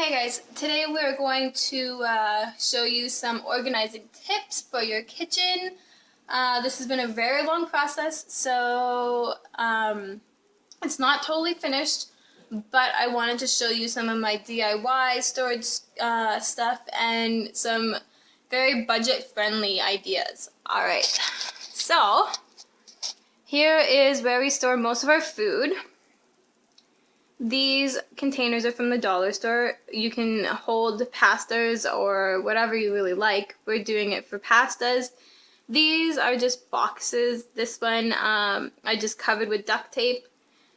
Hey guys, today we're going to show you some organizing tips for your kitchen. This has been a very long process, so it's not totally finished, but I wanted to show you some of my DIY storage stuff and some very budget-friendly ideas. Alright, so here is where we store most of our food. These containers are from the dollar store. You can hold pastas or whatever you really like. We're doing it for pastas. These are just boxes. This one I just covered with duct tape.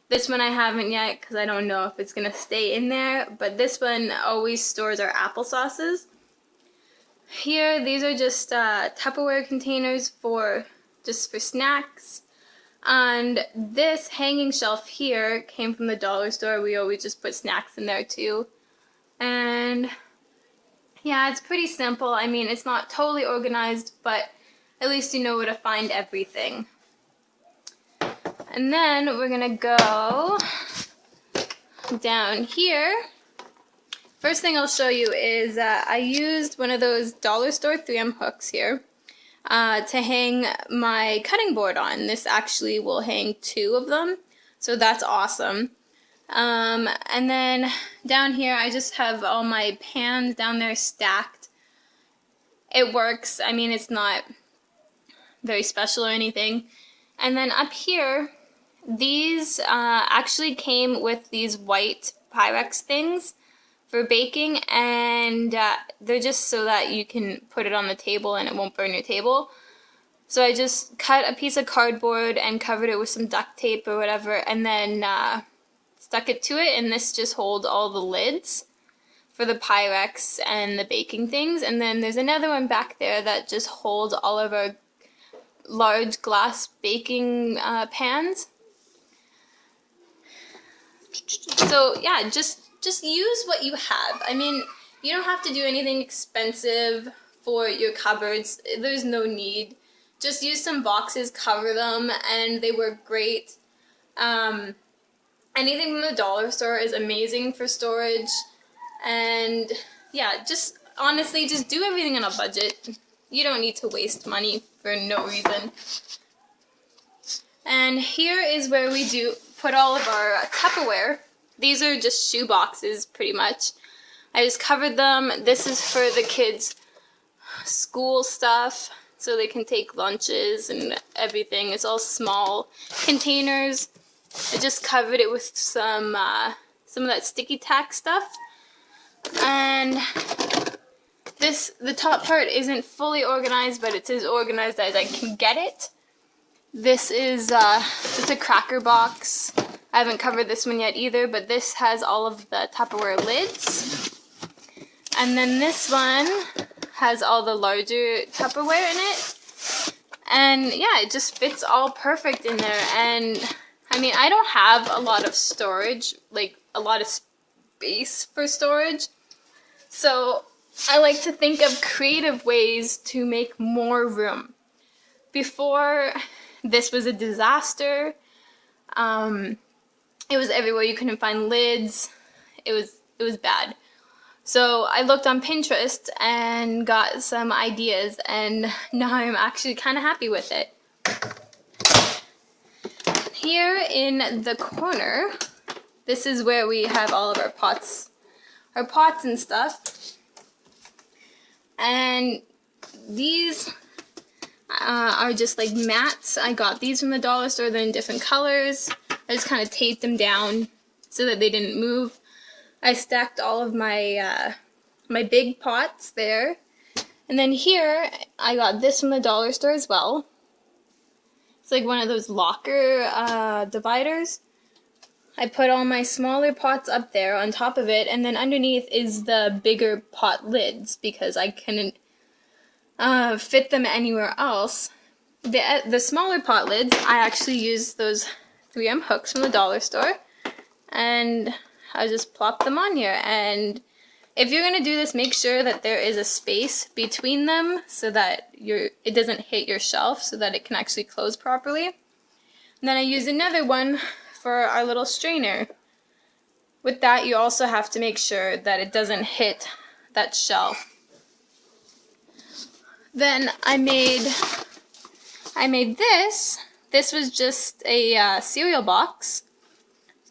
This one I haven't yet because I don't know if it's going to stay in there. But this one always stores our applesauces. Here, these are just Tupperware containers for snacks. And this hanging shelf here came from the dollar store. We always just put snacks in there too. And yeah, it's pretty simple. I mean, it's not totally organized, but at least you know where to find everything. And then we're gonna go down here. First thing I'll show you is I used one of those dollar store 3M hooks here. To hang my cutting board on. This actually will hang 2 of them, so that's awesome. And then down here I just have all my pans down there stacked. It works. I mean, it's not very special or anything. And then up here, these actually came with these white Pyrex things for baking, and they're just so that you can put it on the table and it won't burn your table. So I just cut a piece of cardboard and covered it with some duct tape or whatever, and then stuck it to it, and this just holds all the lids for the Pyrex and the baking things. And then there's another one back there that just holds all of our large glass baking pans. So yeah, just use what you have. I mean, you don't have to do anything expensive for your cupboards. There's no need. Just use some boxes, cover them, and they work great. Anything from the dollar store is amazing for storage. And yeah, just honestly, just do everything on a budget. You don't need to waste money for no reason. And here is where we put all of our Tupperware. These are just shoe boxes, pretty much. I just covered them. This is for the kids' school stuff, so they can take lunches and everything. It's all small containers. I just covered it with some of that sticky tack stuff. And the top part isn't fully organized, but it's as organized as I can get it. This is just a cracker box. I haven't covered this one yet either, but this has all of the Tupperware lids. And then this one has all the larger Tupperware in it. And yeah, it just fits all perfect in there. And I mean, I don't have a lot of storage, like a lot of space for storage. So I like to think of creative ways to make more room. Before, this was a disaster. It was everywhere. You couldn't find lids. It was bad. So I looked on Pinterest and got some ideas, and now I'm actually kind of happy with it. Here in the corner, this is where we have all of our pots and stuff. And these are just like mats. I got these from the dollar store. They're in different colors. I just kind of taped them down so that they didn't move. I stacked all of my my big pots there. And then here, I got this from the dollar store as well. It's like one of those locker dividers. I put all my smaller pots up there on top of it, and then underneath is the bigger pot lids because I couldn't fit them anywhere else. The smaller pot lids, I actually used those 3M hooks from the dollar store, and I just plop them on here. And if you're going to do this, make sure that there is a space between them so that it doesn't hit your shelf, so that it can actually close properly. And then I used another one for our little strainer. with that, you also have to make sure that it doesn't hit that shelf. Then I made this. This was just a cereal box.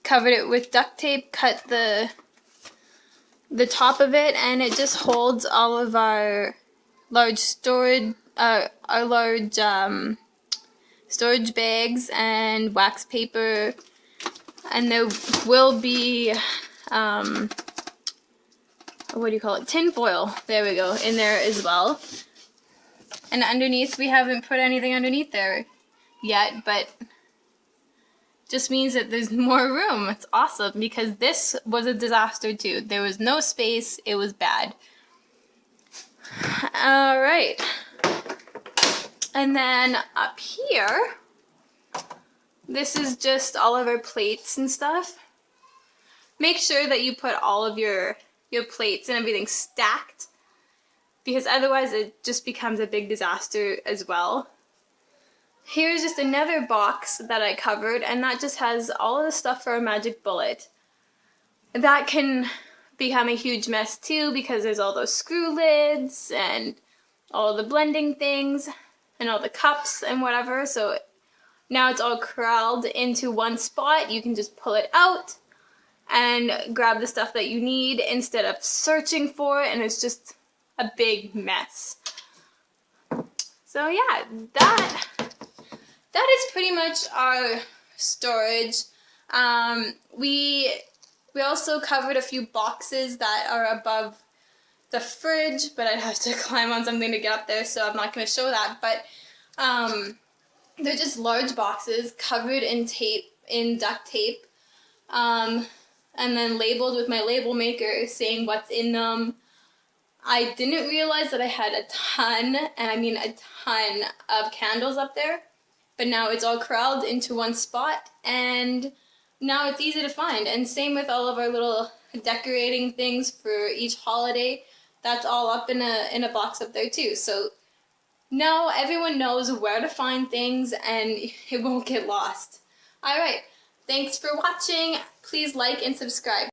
Covered it with duct tape, cut the top of it, and it just holds all of our large storage storage bags and wax paper, and there will be what do you call it, tin foil, there we go, in there as well. And underneath, we haven't put anything underneath there yet, but just means that there's more room. It's awesome, because this was a disaster too. There was no space. It was bad. All right. And then up here, this is just all of our plates and stuff. Make sure that you put all of your plates and everything stacked, because otherwise it just becomes a big disaster as well. Here's just another box that I covered, and that just has all of the stuff for a magic bullet. That can become a huge mess too, because there's all those screw lids and all the blending things and all the cups and whatever. So now it's all corralled into one spot. You can just pull it out and grab the stuff that you need instead of searching for it, and it's just a big mess. So yeah, that is pretty much our storage. We also covered a few boxes that are above the fridge, but I'd have to climb on something to get up there, so I'm not going to show that. But they're just large boxes covered in duct tape, and then labeled with my label maker saying what's in them. I didn't realize that I had a ton, and I mean a ton of candles up there. But now it's all corralled into one spot, and now it's easy to find. And same with all of our little decorating things for each holiday. That's all up in a box up there too. So now everyone knows where to find things, and it won't get lost. All right, thanks for watching. Please like and subscribe.